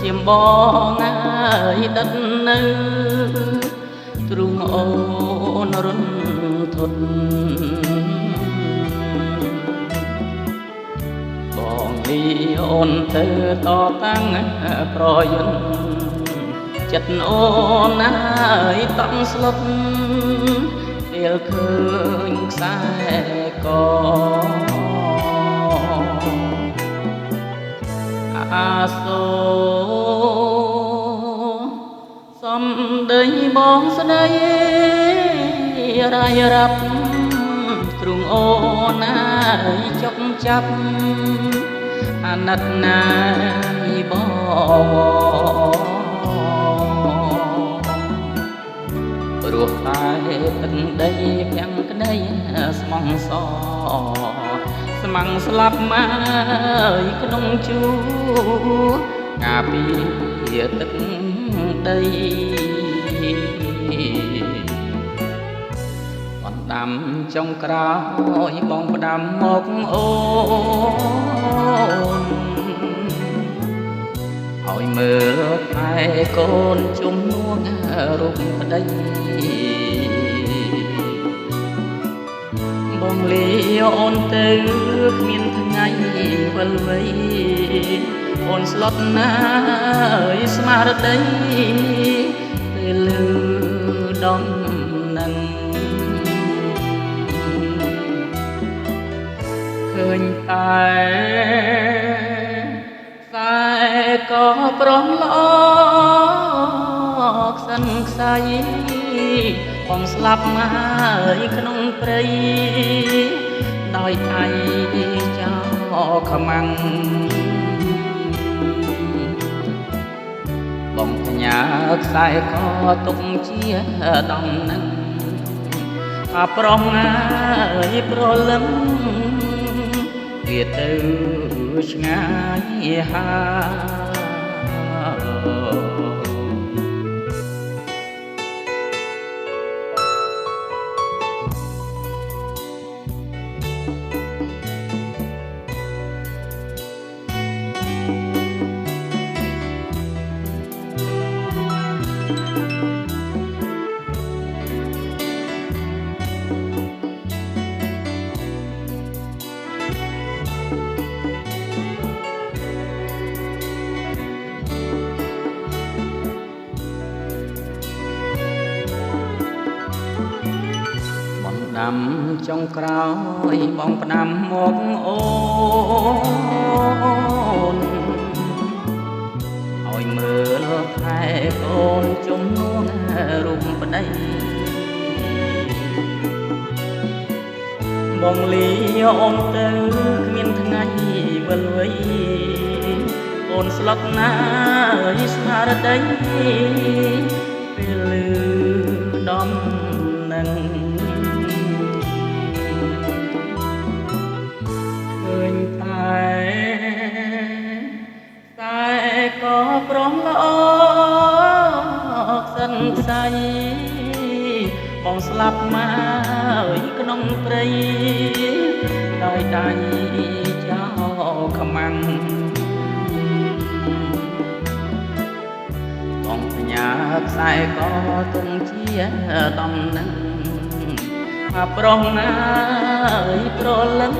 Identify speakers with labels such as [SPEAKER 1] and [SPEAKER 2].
[SPEAKER 1] ជាមបងអើយដិតនៅទ្រូងអូនរុនធត់បងលីអូនទៅតតាំងប្រយ័ត្នចិត្តអូនអើយតង់ស្លុតពេលឃើញខ្សែកអាសូសំដីបងស្ដីរាយរាប់ទ្រង់អូនណាយចុកចាប់អាណិតណាយបងព្រោះតែទឹកដីភាំងក្ដីស្មងសស្មាំងស្លាប់មកក្នុងជួការពីទឹកដីបណ្ដាំចុងក្រោយបងផ្ដាំមកអូនឲ្យមើលថែកូនជំនួងរូបប្ដីបងលីអូនទៅគ្មានថ្ងៃវិលវៃអូនស្លុតណាយស្មារតីពេលលឺដំណឹងឃើញតែខ្សែក៏ប្រំល្អខ្សិនខ្សៃបងស្លាប់មកក្នុងព្រៃដោយថៃចោលខ្មាំងបងផ្ញើខ្សែក៏ទុកជាដំណឹងថាប្រុសប្រលឹមវាទៅឆ្ងាយហាដាំចុងក្រោយបងផ្ដាំមកអូនឲ្យមើលថែកូនជំនួងរូបប្ដីបងលីអូនទៅគ្មានថ្ងៃវិលវៃអូនស្លុតណាយស្មារតីពេលលឺដំណឹងក៏ព្រមល្អខ្សិនខ្សៃបងស្លាប់មកក្នុងព្រៃដោយដៃចោលខ្មាំងបងផ្ញើខ្សែក៏ទុំជាដំណឹងថាប្រុសប្រលឹង